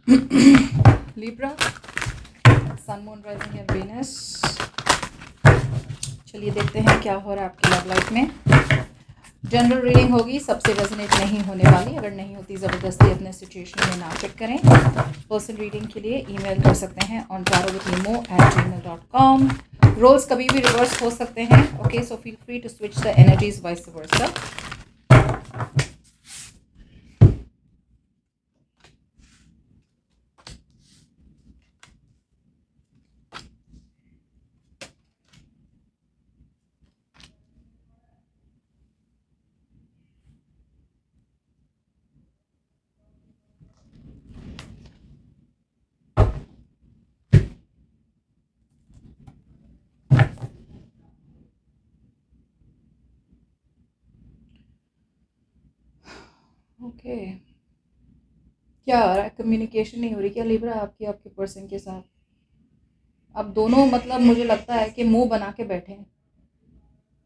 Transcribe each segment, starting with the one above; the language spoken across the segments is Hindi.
लिब्रा, सन मून राइजिंग या वीनस। चलिए देखते हैं क्या हो रहा है आपकी लव लाइफ में। जनरल रीडिंग होगी, सबसे रेजोनेट नहीं होने वाली। अगर नहीं होती ज़बरदस्ती अपने सिचुएशन में ना चेक करें। पर्सनल रीडिंग के लिए ईमेल कर सकते हैं on tarotwithnemo@gmail.com। रोल्स कभी भी रिवर्स हो सकते हैं। Okay, so feel free to switch the energies vice versa. Okay, क्या आ रहा है? कम्युनिकेशन नहीं हो रही क्या लिब्रा आपकी आपके पर्सन के साथ? अब दोनों मतलब मुझे लगता है कि मुंह बना के बैठे हैं।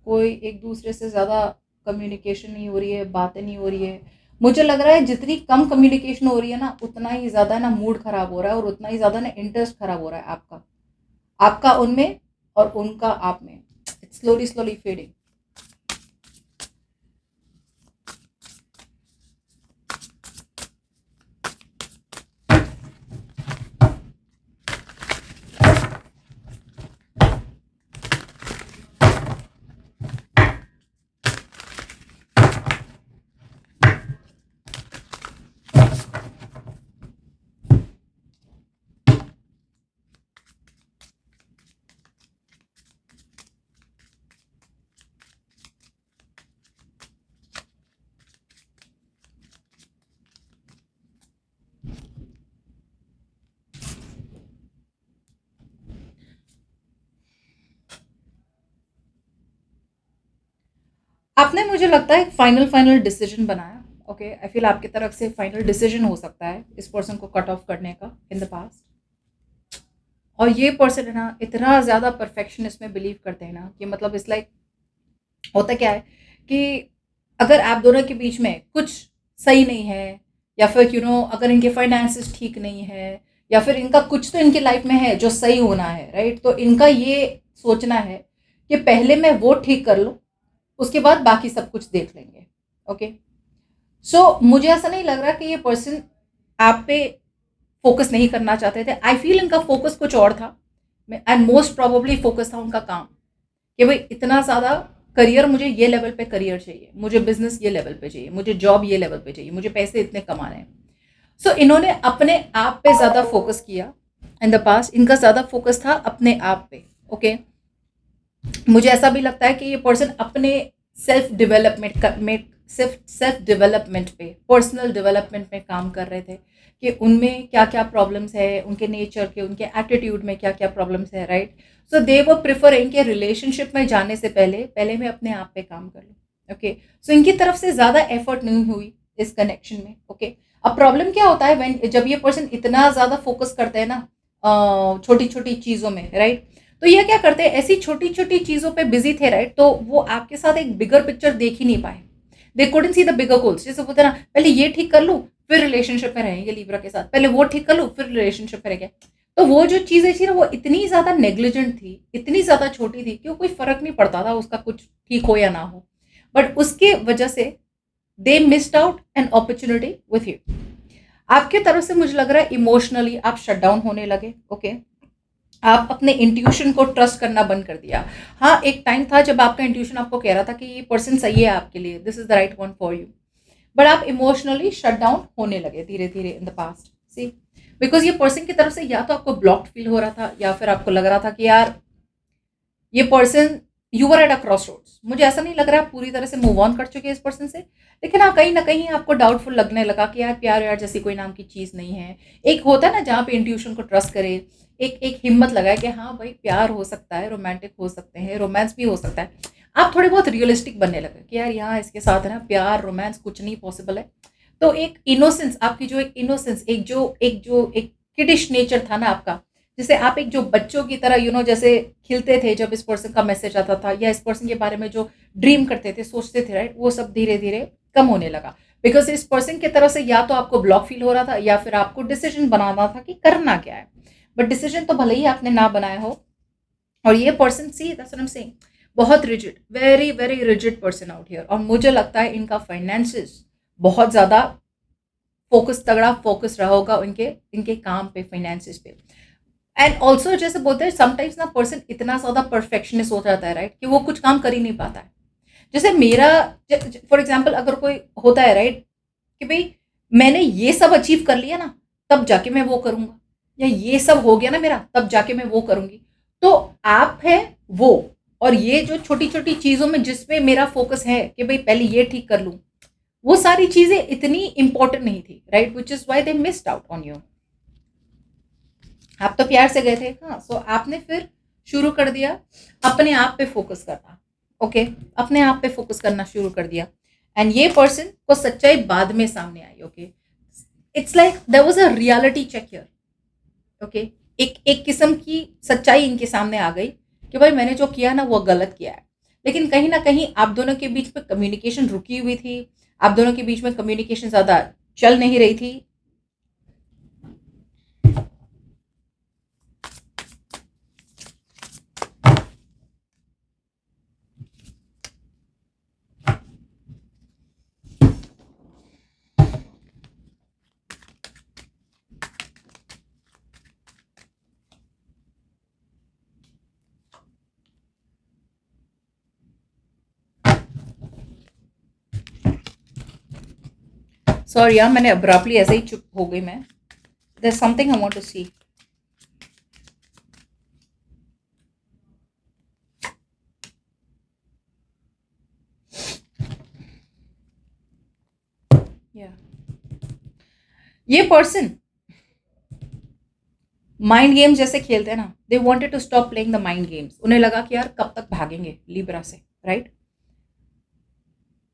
कोई एक दूसरे से ज़्यादा कम्युनिकेशन नहीं हो रही है, बातें नहीं हो रही है। मुझे लग रहा है जितनी कम कम्युनिकेशन हो रही है ना, उतना ही ज़्यादा ना मूड ख़राब हो रहा है और उतना ही ज़्यादा ना इंटरेस्ट ख़राब हो रहा है आपका। आपका उनमें और उनका आप में। It's slowly slowly fading. आपने मुझे लगता है एक फाइनल डिसीजन बनाया। ओके, आई फील आपकी तरफ से फाइनल डिसीजन हो सकता है इस पर्सन को कट ऑफ करने का इन द पास्ट। और ये पर्सन है ना, इतना ज़्यादा परफेक्शनिस्ट में बिलीव करते हैं ना कि मतलब इस लाइक होता क्या है कि अगर आप दोनों के बीच में कुछ सही नहीं है, या फिर अगर इनके फाइनेंसेस ठीक नहीं है, या फिर इनका कुछ तो इनकी लाइफ में है जो सही होना है, राइट? तो इनका ये सोचना है कि पहले मैं वो ठीक कर लूँ, उसके बाद बाकी सब कुछ देख लेंगे। ओके, सो मुझे ऐसा नहीं लग रहा कि ये पर्सन आप पे फोकस नहीं करना चाहते थे। आई फील इनका फोकस कुछ और था, एंड मोस्ट प्रोबेबली फोकस था उनका काम, कि भाई इतना ज़्यादा करियर, मुझे ये लेवल पे करियर चाहिए, मुझे बिजनेस ये लेवल पे चाहिए, मुझे जॉब ये लेवल पे चाहिए, मुझे पैसे इतने कमाने हैं। सो इन्होंने अपने आप पे ज़्यादा फोकस किया इन द पास्ट। इनका ज़्यादा फोकस था अपने आप पे। ओके, मुझे ऐसा भी लगता है कि ये पर्सन अपने सेल्फ डेवलपमेंट में सेल्फ डेवलपमेंट पे, पर्सनल डेवलपमेंट में काम कर रहे थे कि उनमें क्या क्या प्रॉब्लम्स है, उनके नेचर के, उनके एटीट्यूड में क्या क्या प्रॉब्लम्स है, राइट? सो दे वो प्रिफर इनके रिलेशनशिप में जाने से पहले पहले मैं अपने आप पे काम कर लूँ। ओके, सो इनकी तरफ से ज़्यादा एफर्ट नहीं हुई इस कनेक्शन में। ओके, अब प्रॉब्लम क्या होता है जब ये पर्सन इतना ज़्यादा फोकस करते हैं ना छोटी छोटी चीज़ों में, राइट? तो ये क्या करते हैं, ऐसी छोटी छोटी चीज़ों पे बिजी थे, राइट? तो वो आपके साथ एक बिगर पिक्चर देख ही नहीं पाए। They couldn't see the bigger goals. जैसे बोलते हैं ना, पहले ये ठीक कर लूँ फिर रिलेशनशिप में रहेंगे लिब्रा के साथ, पहले वो ठीक कर लूँ फिर रिलेशनशिप में रहेंगे। तो वो जो चीज़ें थी ना, वो इतनी ज़्यादा नेग्लिजेंट थी, इतनी ज़्यादा छोटी थी कि वो कोई फ़र्क नहीं पड़ता था उसका कुछ ठीक हो या ना हो। बट उसके वजह से दे missed out an opportunity with you. आपके तरफ से मुझे लग रहा है इमोशनली आप शट डाउन होने लगे। ओके, आप अपने इंट्यूशन को ट्रस्ट करना बंद कर दिया। हाँ, एक टाइम था जब आपका इंट्यूशन आपको कह रहा था कि ये पर्सन सही है आपके लिए, this is the right one for you. But आप इमोशनली शट डाउन होने लगे धीरे धीरे in the past. See, because ये पर्सन की तरफ से या तो आपको ब्लॉक्ड फील हो रहा था, या फिर आपको लग रहा था कि यार ये person, you were at a crossroads. मुझे ऐसा नहीं लग रहा आप पूरी तरह से मूव ऑन कर चुके हैं इस पर्सन से, लेकिन हाँ, कहीं ना कहीं आपको डाउटफुल लगने लगा कि यार प्यार यार जैसी कोई नाम की चीज़ नहीं है। एक होता है ना जहाँ पे इंट्यूशन को ट्रस्ट करे, एक एक हिम्मत लगाए कि हाँ भाई प्यार हो सकता है, रोमांटिक हो सकते हैं, रोमांस भी हो सकता है। आप थोड़े बहुत रियलिस्टिक बनने लगे कि यार यहाँ इसके साथ है ना प्यार रोमांस कुछ नहीं पॉसिबल है। तो एक इनोसेंस आपकी, जो एक इनोसेंस, एक किडिश नेचर था ना आपका, जैसे आप एक जो बच्चों की तरह जैसे खिलते थे जब इस पर्सन का मैसेज आता था, या इस पर्सन के बारे में जो ड्रीम करते थे, सोचते थे, राइट? वो सब धीरे धीरे कम होने लगा। बिकॉज इस पर्सन की तरफ से या तो आपको ब्लॉक फील हो रहा था या फिर आपको डिसीजन बनाना था कि करना क्या है, बट डिसीजन तो भले ही आपने ना बनाया हो। और ये person see that's what I am saying, बहुत rigid, very very rigid person out here. और मुझे लगता है इनका फाइनेंसिस बहुत ज़्यादा फोकस, तगड़ा फोकस रहा होगा इनके इनके काम पे, फाइनेंसिस पे। एंड ऑल्सो जैसे बोलते हैं समटाइम्स ना पर्सन इतना ज़्यादा परफेक्शनिस्ट हो जाता है, राइट, कि वो कुछ काम कर ही नहीं पाता है। जैसे मेरा, फॉर एग्जाम्पल अगर कोई होता है, राइट, कि भाई मैंने ये सब अचीव कर लिया ना तब जाके मैं वो करूंगा, या ये सब हो गया ना मेरा तब जाके मैं वो करूंगी। तो आप है वो, और ये जो छोटी छोटी चीज़ों में जिसमें मेरा फोकस है कि भाई पहले ये ठीक कर लूँ, वो सारी चीज़ें इतनी इंपॉर्टेंट नहीं थी, right, which is why they missed out on you. आप तो प्यार से गए थे, हाँ, सो आपने फिर शुरू कर दिया अपने आप पे फोकस करना। ओके, अपने आप पे फोकस करना शुरू कर दिया। एंड ये पर्सन को सच्चाई बाद में सामने आई। Okay, it's like there was a reality check here. Okay, एक एक किस्म की सच्चाई इनके सामने आ गई कि भाई मैंने जो किया ना वो गलत किया है। लेकिन कहीं ना कहीं आप दोनों के बीच में कम्युनिकेशन रुकी हुई थी, आप दोनों के बीच में कम्युनिकेशन ज़्यादा चल नहीं रही थी। सॉरी यार, मैंने अब्रप्टली ऐसे ही चुप हो गई मैं। There something I want to see. या ये पर्सन माइंड गेम्स जैसे खेलते हैं ना, they wanted to stop playing the mind games. उन्हें लगा कि यार कब तक भागेंगे लिब्रा से, राइट।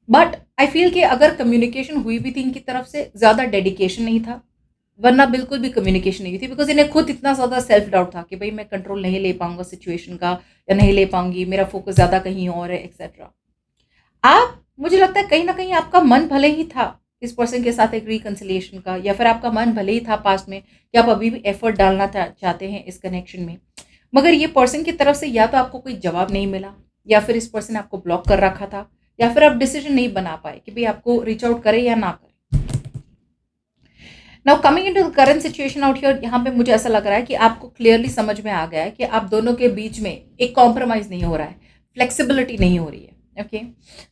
बट आई फील कि अगर कम्युनिकेशन हुई भी थी इनकी तरफ से, ज़्यादा डेडिकेशन नहीं था, वरना बिल्कुल भी कम्युनिकेशन नहीं थी। बिकॉज इन्हें खुद इतना ज़्यादा सेल्फ डाउट था कि भाई मैं कंट्रोल नहीं ले पाऊंगा सिचुएशन का, या नहीं ले पाऊंगी, मेरा फोकस ज़्यादा कहीं और है, एक्सेट्रा। आप, मुझे लगता है कहीं ना कहीं आपका मन भले ही था इस पर्सन के साथ एक रिकन्सिलिएशन का, या फिर आपका मन भले ही था पास्ट में कि आप अभी भी एफर्ट डालना चाहते हैं इस कनेक्शन में, मगर ये पर्सन की तरफ से या तो आपको कोई जवाब नहीं मिला, या फिर इस पर्सन ने आपको ब्लॉक कर रखा था, या फिर आप डिसीजन नहीं बना पाए कि भाई आपको रीच आउट करे या ना करे। Now coming into the current situation out here, यहाँ पे मुझे ऐसा लग रहा है कि आपको क्लियरली समझ में आ गया है कि आप दोनों के बीच में एक कॉम्प्रोमाइज़ नहीं हो रहा है, फ्लेक्सिबिलिटी नहीं हो रही है। ओके,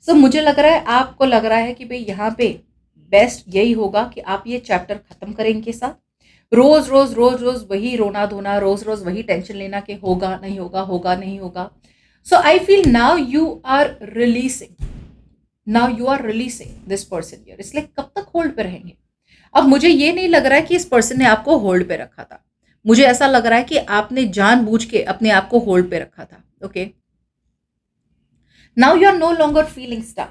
सो मुझे लग रहा है, आपको लग रहा है कि भाई यहाँ पे बेस्ट यही होगा कि आप ये चैप्टर खत्म करें इनके साथ। रोज रोज रोज रोज वही रोना धोना, रोज रोज वही टेंशन लेना कि होगा नहीं होगा, होगा नहीं होगा। So I feel now you are releasing, now you are releasing this person here. इसलिए कब तक होल्ड पे रहेंगे? अब मुझे ये नहीं लग रहा है कि इस पर्सन ने आपको होल्ड पे रखा था, मुझे ऐसा लग रहा है कि आपने जानबूझ के अपने आप को होल्ड पे रखा था। Okay, now you are no longer feeling stuck.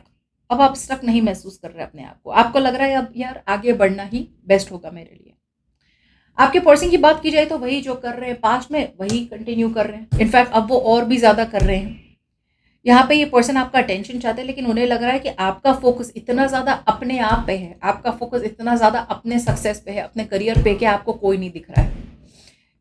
अब आप स्टक नहीं महसूस कर रहे अपने आप को, आपको लग रहा है अब यार आगे बढ़ना ही बेस्ट होगा मेरे लिए। आपके पर्सन की बात की जाए तो वही जो कर रहे हैं पास्ट में वही कंटिन्यू कर रहे हैं, इनफैक्ट अब वो और भी ज़्यादा कर रहे हैं। यहाँ पे ये पर्सन आपका अटेंशन चाहते हैं, लेकिन उन्हें लग रहा है कि आपका फोकस इतना ज़्यादा अपने आप पे है, आपका फोकस इतना ज़्यादा अपने सक्सेस पे है, अपने करियर पे, कि आपको कोई नहीं दिख रहा है।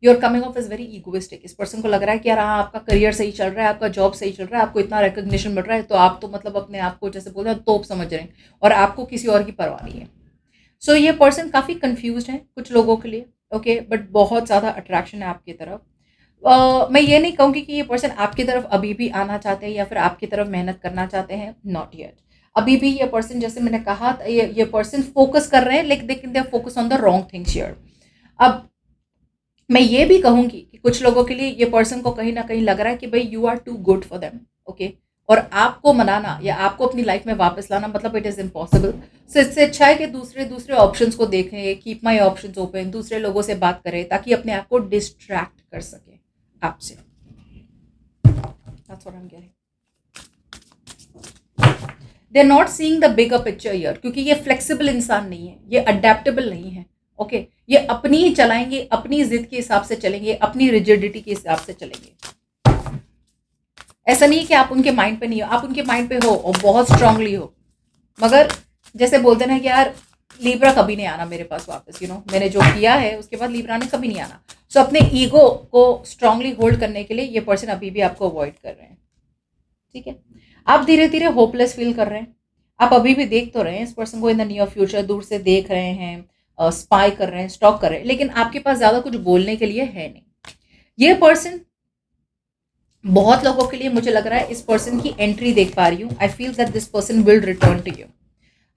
Your coming of is very egoistic. इस पर्सन को लग रहा है कि यार हाँ आपका करियर सही चल रहा है, आपका जॉब सही चल रहा है, आपको इतना रिकग्निशन मिल रहा है, तो आप तो मतलब अपने आप को जैसे बोलते हैं तोप समझ रहे हैं, और आपको किसी और की परवाह नहीं है। सो ये पर्सन काफ़ी कन्फ्यूज है कुछ लोगों के लिए। ओके, बट बहुत ज़्यादा अट्रैक्शन है आपकी तरफ। मैं ये नहीं कहूँगी कि ये पर्सन आपकी तरफ अभी भी आना चाहते हैं या फिर आपकी तरफ मेहनत करना चाहते हैं, नॉट येट। अभी भी ये पर्सन, जैसे मैंने कहा, ये पर्सन फोकस कर रहे हैं, लेकिन they focus on the wrong things here. अब मैं ये भी कहूँगी कि कुछ लोगों के लिए ये पर्सन को कहीं ना कहीं लग रहा है कि भाई you are too good for them. Okay, और आपको मनाना या आपको अपनी लाइफ में वापस लाना मतलब इट इज़ इम्पॉसिबल। सो इससे अच्छा है कि दूसरे दूसरे ऑप्शंस को देखें, कीप माई ऑप्शंस ओपन, दूसरे लोगों से बात करें ताकि अपने आप को डिस्ट्रैक्ट कर सके आपसे। That's what I'm getting. They're not seeing the bigger picture here, क्योंकि ये फ्लेक्सिबल इंसान नहीं है, ये अडेप्टेबल नहीं है। ओके, ये अपनी ही चलाएंगे, अपनी जिद के हिसाब से चलेंगे, अपनी रिजिडिटी के हिसाब से चलेंगे। ऐसा नहीं है कि आप उनके माइंड पे नहीं हो, आप उनके माइंड पे हो और बहुत स्ट्रांगली हो, मगर जैसे बोलते हैं ना कि यार लिब्रा कभी नहीं आना मेरे पास वापस, मैंने जो किया है उसके बाद लिब्रा ने कभी नहीं आना। सो अपने ईगो को स्ट्रांगली होल्ड करने के लिए ये पर्सन अभी भी आपको अवॉइड कर रहे हैं, ठीक है। आप धीरे धीरे होपलेस फील कर रहे हैं, आप अभी भी देख तो रहे हैं इस पर्सन को इन द नियर फ्यूचर, दूर से देख रहे हैं, स्पाई कर रहे हैं, स्टॉक कर रहे हैं, लेकिन आपके पास ज़्यादा कुछ बोलने के लिए है नहीं। ये पर्सन, बहुत लोगों के लिए मुझे लग रहा है इस पर्सन की एंट्री देख पा रही हूँ। I feel that this person will return to you.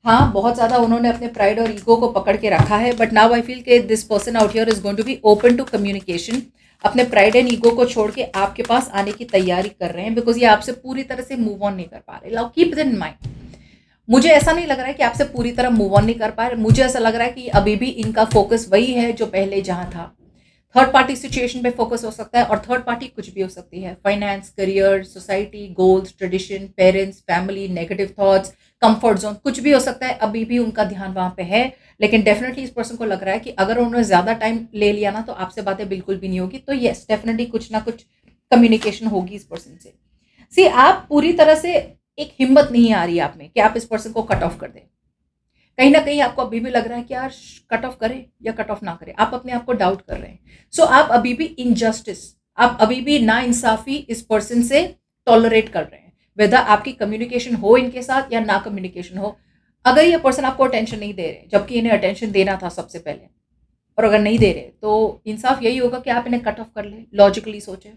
हाँ, बहुत ज़्यादा उन्होंने अपने प्राइड और ईगो को पकड़ के रखा है, बट नाउ आई फील कि this person out here is going to be open to communication. अपने प्राइड एंड ईगो को छोड़ के आपके पास आने की तैयारी कर रहे हैं, बिकॉज ये आपसे पूरी तरह से मूव ऑन नहीं कर पा रहे। लव कीप इन माइंड, मुझे ऐसा नहीं लग रहा है कि आपसे पूरी तरह मूव ऑन नहीं कर पा रहे। मुझे ऐसा लग रहा है कि अभी भी इनका फोकस वही है जो पहले जहां था। थर्ड पार्टी सिचुएशन पे फोकस हो सकता है, और थर्ड पार्टी कुछ भी हो सकती है। Finance, career, society, goals, tradition, parents, family, negative thoughts, comfort zone, कुछ भी हो सकता है। अभी भी उनका ध्यान वहां पे है, लेकिन डेफिनेटली इस पर्सन को लग रहा है कि अगर उन्होंने ज्यादा टाइम ले लिया ना तो आपसे बातें बिल्कुल भी नहीं होगी। तो यस, डेफिनेटली कुछ ना कुछ कम्युनिकेशन होगी इस पर्सन से। सी, आप पूरी तरह से, एक हिम्मत नहीं आ रही आप में कि आप इस पर्सन को कट ऑफ कर दें। कहीं ना कहीं आपको अभी भी लग रहा है कि यार कट ऑफ करें या कट ऑफ ना करें, आप अपने आप को डाउट कर रहे हैं। सो आप अभी भी इनजस्टिस, आप अभी भी ना इंसाफी इस पर्सन से टॉलरेट कर रहे हैं, वेदर आपकी कम्युनिकेशन हो इनके साथ या ना कम्युनिकेशन हो। अगर ये पर्सन आपको अटेंशन नहीं दे रहे जबकि इन्हें अटेंशन देना था सबसे पहले, और अगर नहीं दे रहे तो इंसाफ यही होगा कि आप इन्हें कट ऑफ कर ले, लॉजिकली सोचे।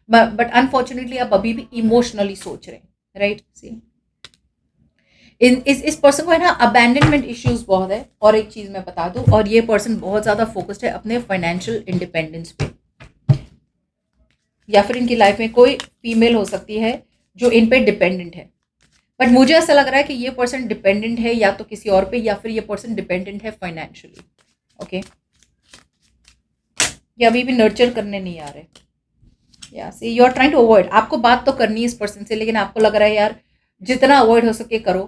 बट अनफॉर्चुनेटली आप अभी भी इमोशनली सोच रहे हैं, राइट। सी, इस पर्सन को है ना अबैंडनमेंट इश्यूज बहुत है। और एक चीज मैं बता दूं, और ये पर्सन बहुत ज्यादा फोकस्ड है अपने फाइनेंशियल इंडिपेंडेंस पे, या फिर इनकी लाइफ में कोई फीमेल हो सकती है जो इन पे डिपेंडेंट है। बट मुझे ऐसा लग रहा है कि ये पर्सन डिपेंडेंट है या तो किसी और पे, या फिर ये पर्सन डिपेंडेंट है फाइनेंशियली। ओके, ये अभी भी नर्चर करने नहीं आ रहे। या see, you are trying to avoid. आपको बात तो करनी है इस पर्सन से, लेकिन आपको लग रहा है यार जितना अवॉइड हो सके करो।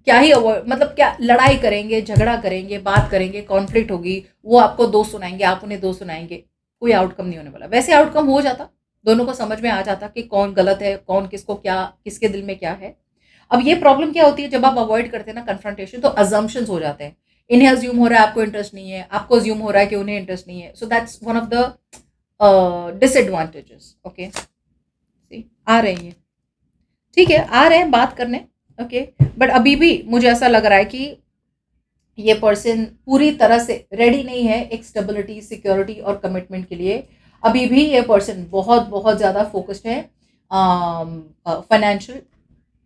क्या ही अवॉइड, मतलब क्या लड़ाई करेंगे, झगड़ा करेंगे, बात करेंगे, कॉन्फ्लिक्ट होगी, वो आपको दो सुनाएंगे, आप उन्हें दो सुनाएंगे, कोई आउटकम नहीं होने वाला। वैसे आउटकम हो जाता, दोनों को समझ में आ जाता कि कौन गलत है, कौन किसको क्या, किसके दिल में क्या है। अब ये प्रॉब्लम क्या होती है, जब आप अवॉइड करते हैं ना कन्फ्रंटेशन, तो अजम्पशंस हो जाते हैं। इन्हें अज्यूम हो रहा है आपको इंटरेस्ट नहीं है, आपको अज्यूम हो रहा है कि उन्हें इंटरेस्ट नहीं है। So that's one of the disadvantages. Okay, आ रहे हैं, ठीक है, आ रहे हैं बात करने। ओके, बट अभी भी मुझे ऐसा लग रहा है कि ये पर्सन पूरी तरह से रेडी नहीं है एक स्टेबिलिटी, सिक्योरिटी और कमिटमेंट के लिए। अभी भी ये पर्सन बहुत बहुत ज़्यादा फोकस्ड है फाइनेंशियल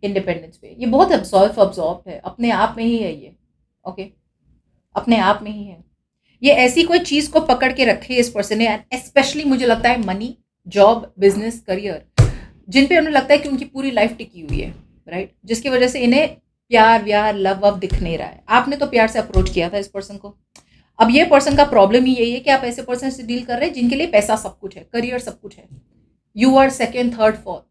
इंडिपेंडेंस पे। ये बहुत अब्जॉर्ब है, अपने आप में ही है ये। ओके, अपने आप में ही है ये। ऐसी कोई चीज़ को पकड़ के रखे इस पर्सन ने, स्पेशली मुझे लगता है मनी, जॉब, बिजनेस, करियर, जिन पे उन्हें लगता है कि उनकी पूरी लाइफ टिकी हुई है, राइट। जिसकी वजह से इन्हें प्यार व्यार, लव वव दिख नहीं रहा है। आपने तो प्यार से अप्रोच किया था इस पर्सन को। अब ये पर्सन का प्रॉब्लम ही यही है कि आप ऐसे पर्सन से डील कर रहे हैं जिनके लिए पैसा सब कुछ है, करियर सब कुछ है, you are second, third, fourth,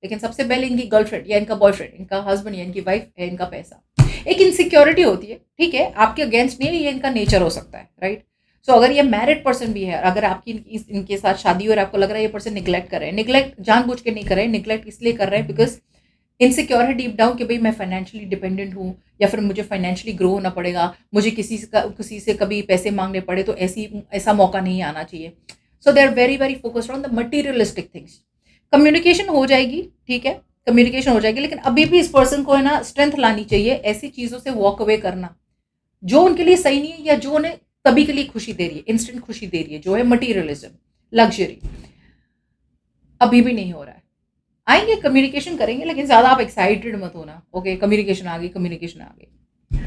लेकिन सबसे पहले इनकी गर्लफ्रेंड या इनका बॉयफ्रेंड, इनका हस्बैंड या इनकी वाइफ है, इनका पैसा। एक इनसिक्योरिटी होती है, ठीक है, आपके अगेंस्ट नहीं है, ये इनका नेचर हो सकता है, राइट। सो अगर ये मैरिड पर्सन भी है, अगर आपकी इनके साथ शादी हो और आपको लग रहा है ये पर्सन निगलेक्ट कर रहे हैं, निगलेक्ट जानबूझ के नहीं कर रहे हैं, निगलेक्ट इसलिए कर रहे हैं बिकॉज इनसिक्योर है डीप डाउन कि भाई मैं फाइनेंशियली डिपेंडेंट हूँ, या फिर मुझे फाइनेंशियली ग्रो होना पड़ेगा, मुझे किसी से कभी पैसे मांगने पड़े तो ऐसा मौका नहीं आना चाहिए। So they are very very focused on the materialistic things. Communication हो जाएगी, ठीक है, कम्युनिकेशन हो जाएगी, लेकिन अभी भी इस पर्सन को है ना स्ट्रेंथ लानी चाहिए ऐसी चीज़ों से वॉक अवे करना जो उनके लिए सही नहीं है, या जो उन्हें तभी के लिए खुशी दे रही है, इंस्टेंट खुशी दे रही है, जो है मटीरियलिज्म, लग्जरी। अभी भी नहीं हो रहा है। आएंगे, कम्युनिकेशन करेंगे, लेकिन ज़्यादा आप एक्साइटेड मत होना। ओके, कम्युनिकेशन आ गई, कम्युनिकेशन आ गई।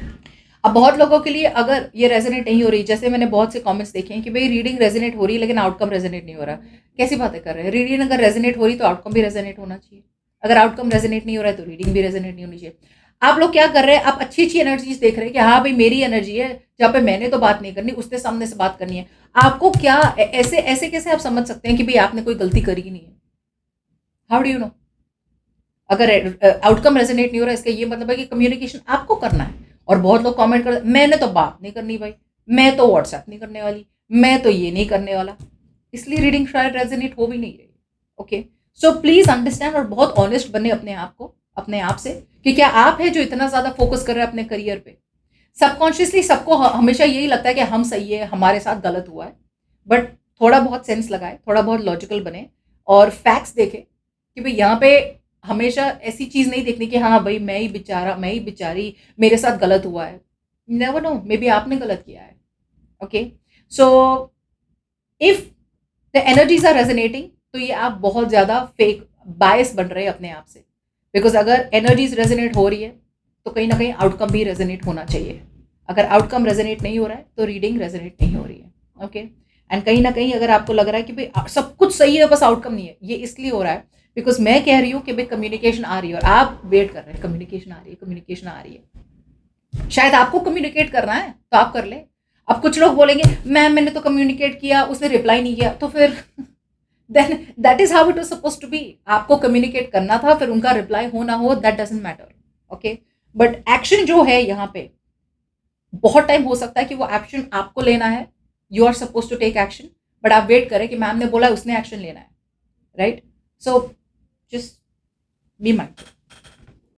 अब बहुत लोगों के लिए अगर ये रेजोनेट नहीं हो रही, जैसे मैंने बहुत से कमेंट्स देखे हैं कि भाई रीडिंग रेजोनेट हो रही है लेकिन आउटकम रेजोनेट नहीं हो रहा, कैसी बातें कर रहे हैं। रीडिंग अगर रेजोनेट हो रही तो आउटकम भी रेजोनेट होना चाहिए, अगर आउटकम रेजोनेट नहीं हो रहा है तो रीडिंग भी रेजोनेट नहीं होनी चाहिए। आप लोग क्या कर रहे हैं, आप अच्छी अच्छी एनर्जीज देख रहे हैं कि हाँ भाई मेरी एनर्जी है, जहाँ पे मैंने तो बात नहीं करनी, उसके सामने से बात करनी है। आपको क्या ऐसे ऐसे कैसे आप समझ सकते हैं कि भाई आपने कोई गलती करी ही नहीं है? How do you know? अगर आउटकम रेजोनेट नहीं हो रहा, इसका ये मतलब है कि कम्युनिकेशन आपको करना है। और बहुत लोग कमेंट कर, मैंने तो बात नहीं करनी भाई, मैं तो व्हाट्सएप नहीं करने वाली, मैं तो ये नहीं करने वाला, इसलिए रीडिंग शायद रेजोनेट हो भी नहीं रही। ओके, सो प्लीज अंडरस्टैंड और बहुत ऑनेस्ट बने अपने आप को, अपने आप से, कि क्या आप है जो इतना ज्यादा फोकस कर रहे हैं अपने करियर पे, सबकॉन्शियसली सबको हमेशा यही लगता है कि हम सही है, हमारे साथ गलत हुआ है। बट थोड़ा बहुत सेंस लगाए, थोड़ा बहुत लॉजिकल बने और फैक्ट्स देखें कि भाई यहाँ पे हमेशा ऐसी चीज़ नहीं देखनी कि हाँ भाई मैं ही बेचारा, मैं ही बेचारी, मेरे साथ गलत हुआ है। नेवर नो, मे बी आपने गलत किया है। Okay, so if the energies are resonating, तो ये आप बहुत ज़्यादा फेक बायस बन रहे हैं अपने आप से। बिकॉज अगर एनर्जीज रेजोनेट हो रही है तो कहीं ना कहीं आउटकम भी रेजोनेट होना चाहिए। अगर आउटकम रेजोनेट नहीं हो रहा है तो रीडिंग रेजोनेट नहीं हो रही है। ओके, एंड कहीं ना कहीं अगर आपको लग रहा है कि भाई सब कुछ सही है बस आउटकम नहीं है, ये इसलिए हो रहा है बिकॉज मैं कह रही हूँ कि भाई कम्युनिकेशन आ रही है और आप वेट कर रहे हैं, कम्युनिकेशन आ रही है, कम्युनिकेशन आ रही है। शायद आपको कम्युनिकेट करना है तो आप कर ले। अब कुछ लोग बोलेंगे मैम मैंने तो कम्युनिकेट किया, उसने रिप्लाई नहीं किया, तो फिर then that is how it was suppose to be. आपको कम्युनिकेट करना था, फिर उनका रिप्लाई हो ना हो that doesn't matter. Okay, but action जो है यहाँ पे बहुत टाइम हो सकता है कि वो एक्शन आपको लेना है, you are suppose to take action, but आप वेट करें कि मैम ने बोला उसने एक्शन लेना है, right? So just be mindful.